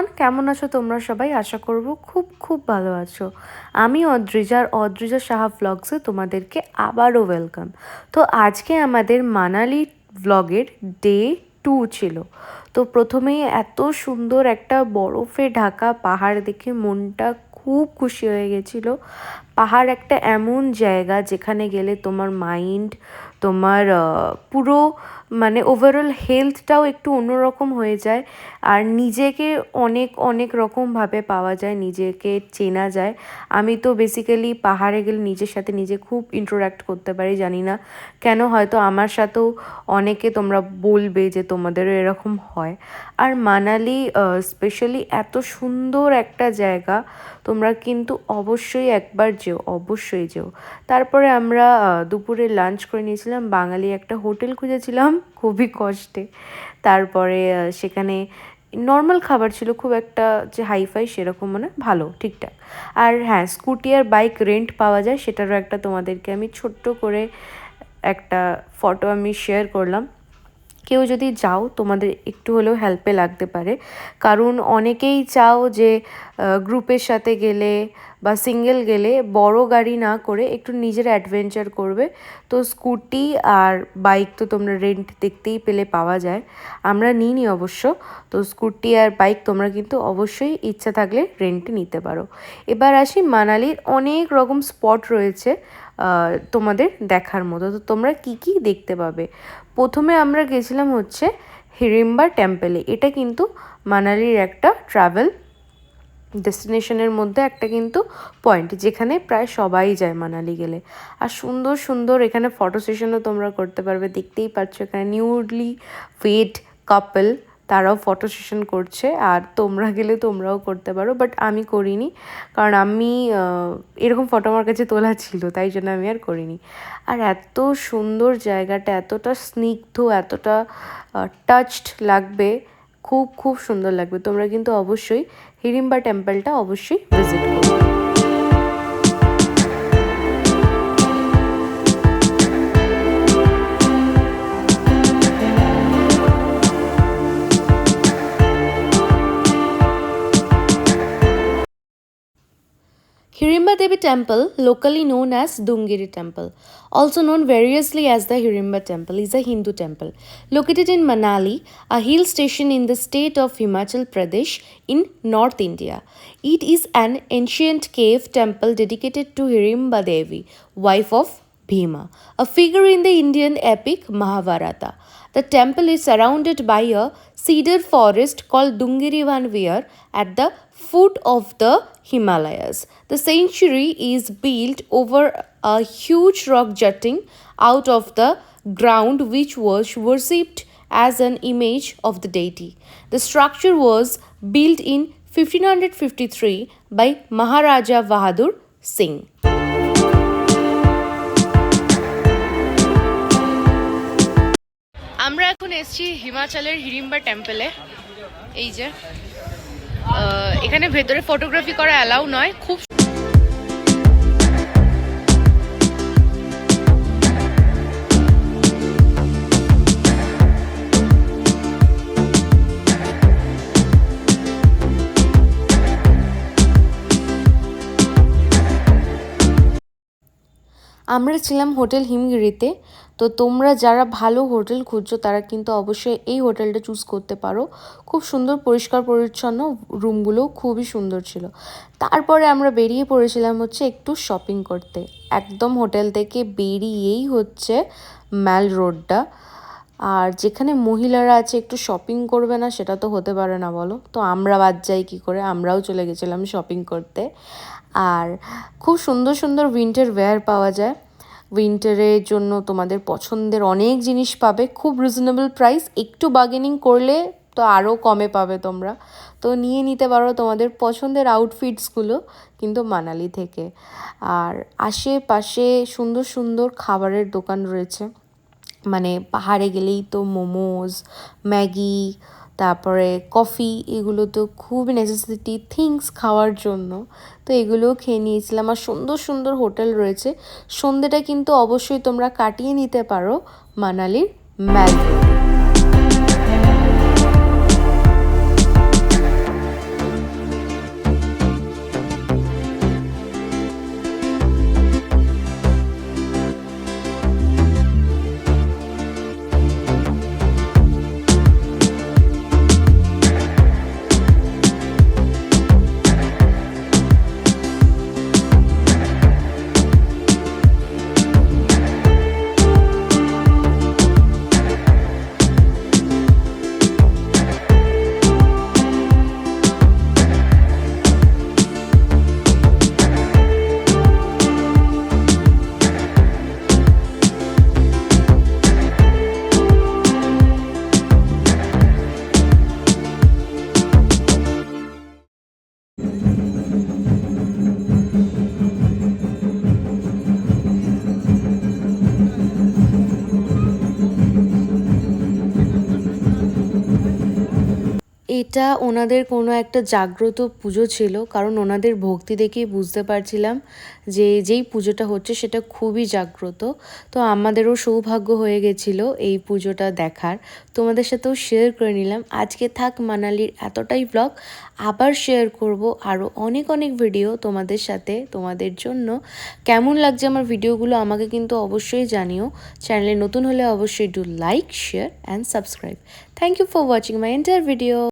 Everyone, কেমন আছো তোমরা সবাই? আশা করব খুব খুব ভালো আছো। আমি অদ্রিজা সাহা ব্লগসে তোমাদেরকে আবারও ওয়েলকাম। তো আজকে আমাদের মানালি ব্লগের ডে 2 ছিল। তো প্রথমেই এত সুন্দর একটা বরফে ঢাকা পাহাড় দেখে মনটা খুব খুশি হয়ে গেছিলো। পাহাড় একটা এমন জায়গা যেখানে গেলে তোমার মাইন্ড, তোমার পুরো মানে ওভারঅল হেলথটাও একটু অন্যরকম হয়ে যায়। আর নিজেকে অনেক অনেক রকমভাবে পাওয়া যায়, নিজেকে চেনা যায়। আমি তো বেসিক্যালি পাহাড়ে গেলে নিজের সাথে নিজে খুব ইন্টারঅ্যাক্ট করতে পারি, জানি না কেন, হয়তো আমার সাথেও অনেকে তোমরা বলবে যে তোমাদেরও এরকম হয়। আর মানালি স্পেশালি এত সুন্দর একটা জায়গা, তোমরা কিন্তু অবশ্যই একবার অবশ্যই যেও। তারপরে আমরা দুপুরে লাঞ্চ করে নিয়েছিলাম, বাঙালি একটা হোটেল খুঁজেছিলাম খুবই কষ্টে। তারপরে সেখানে নর্মাল খাবার ছিল, খুব একটা যে হাইফাই সেরকম, মানে ভালো ঠিকঠাক। আর হ্যাঁ, স্কুটি আর বাইক রেন্ট পাওয়া যায়, সেটারও একটা তোমাদেরকে আমি ছোট্ট করে একটা ফটো আমি শেয়ার করলাম। কেউ যদি যাও তোমাদের একটু হলেও হেল্পে লাগতে পারে, কারণ অনেকেই চাও যে গ্রুপের সাথে গেলে বা সিঙ্গেল গেলে বড় গাড়ি না করে একটু নিজের অ্যাডভেঞ্চার করবে। তো স্কুটি আর বাইক তো তোমরা রেন্ট দেখতেই পেলে পাওয়া যায়, আমরা নিইনি অবশ্য। তো স্কুটি আর বাইক তোমরা কিন্তু অবশ্যই ইচ্ছা থাকলে রেন্টে নিতে পারো। এবার আসি, মানালির অনেক রকম স্পট রয়েছে তোমাদের দেখার মতো। তো তোমরা কি কি দেখতে পাবে? প্রথমে আমরা গেছিলাম হচ্ছে হিড়িম্বা টেম্পলে। এটা কিন্তু মানালির একটা ট্রাভেল ডেস্টিনেশনের মধ্যে একটা কিন্তু পয়েন্ট, যেখানে প্রায় সবাই যায় মানালি গেলে। আর সুন্দর সুন্দর এখানে ফটো সেশনও তোমরা করতে পারবে, দেখতেই পাচ্ছ এখানে নিউডলি ওয়েড কাপল তারাও ফটো সেশন করছে। আর তোমরা গেলে তোমরাও করতে পারো, বাট আমি করিনি, কারণ আমি এরকম ফটো আমার কাছে তোলা ছিল, তাই জন্য আমি আর করিনি। আর এত সুন্দর জায়গাটা, এতটা স্নিগ্ধ, এতটা টাচড লাগবে, খুব খুব সুন্দর লাগবে। তোমরা কিন্তু অবশ্যই হিড়িম্বা টেম্পলটা অবশ্যই ভিজিট করো। Hirimba Devi Temple, locally known as Dungiri Temple, also known variously as the Hirimba Temple, is a Hindu temple located in Manali, a hill station in the state of Himachal Pradesh in North India. It is an ancient cave temple dedicated to Hirimba Devi, wife of Bhima, a figure in the Indian epic Mahabharata. The temple is surrounded by a cedar forest called Dungiri Vanveer at the foot of the Himalayas. The sanctuary is built over a huge rock jutting out of the ground, which was worshipped as an image of the deity. The structure was built in 1553 by Maharaja Bahadur Singh. আমরা এখন এসেছি হিমাচলের হিড়িম্বা টেম্পলে। এই যে এখানে ভেতরে photography করা allow নয়। খুব আমরা ছিলাম হোটেল হিমগিরিতে। তো তোমরা যারা ভালো হোটেল খুঁজছো তারা কিন্তু অবশ্যই এই হোটেলটা চুজ করতে পারো। খুব সুন্দর, পরিষ্কার পরিচ্ছন্ন, রুমগুলো খুবই সুন্দর ছিল। তারপরে আমরা বেরিয়ে পড়েছিলাম হচ্ছে একটু শপিং করতে। একদম হোটেল থেকে বেরিয়েই হচ্ছে ম্যাল রোডটা। আর যেখানে মহিলারা আছে একটু শপিং করবে না, সেটা তো হতে পারে না বলো। তো আমরা বাদ যাই কী করে, আমরাও চলে গেছিলাম শপিং করতে। আর খুব সুন্দর সুন্দর উইন্টার ওয়্যার পাওয়া যায়। উইন্টারের জন্য তোমাদের পছন্দের অনেক জিনিস পাবে, খুব রিজনেবল প্রাইস। একটু বার্গেনিং করলে তো আরও কমে পাবে তোমরা। তো নিয়ে নিতে পারো তোমাদের পছন্দের আউটফিটসগুলো কিন্তু মানালি থেকে। আর আশেপাশে সুন্দর সুন্দর খাবারের দোকান রয়েছে। মানে পাহাড়ে গেলেই তো মোমোজ, ম্যাগি, তারপরে কফি, এগুলো তো খুবই নেসেসিটি থিংস খাওয়ার জন্য। তো এগুলোও খেয়ে নিয়েছিলাম। আর সুন্দর সুন্দর হোটেল রয়েছে। সন্ধ্যেটা কিন্তু অবশ্যই তোমরা কাটিয়ে নিতে পারো মানালির ম্যাল রোডে। এটা ওনাদের কোনো একটা জাগ্রত পুজো ছিল, কারণ ওনাদের ভক্তি দেখেই বুঝতে পারছিলাম যে যেই পুজোটা হচ্ছে সেটা খুবই জাগ্রত। তো আমাদেরও সৌভাগ্য হয়ে গেছিলো এই পুজোটা দেখার, তোমাদের সাথেও শেয়ার করে নিলাম। আজকে থাক মানালির এতটাই ব্লগ, আবার শেয়ার করব আরও অনেক অনেক ভিডিও তোমাদের সাথে। তোমাদের জন্য কেমন লাগছে আমার ভিডিওগুলো আমাকে কিন্তু অবশ্যই জানিও। চ্যানেলে নতুন হলে অবশ্যই do like, share and subscribe. Thank you for watching my entire video.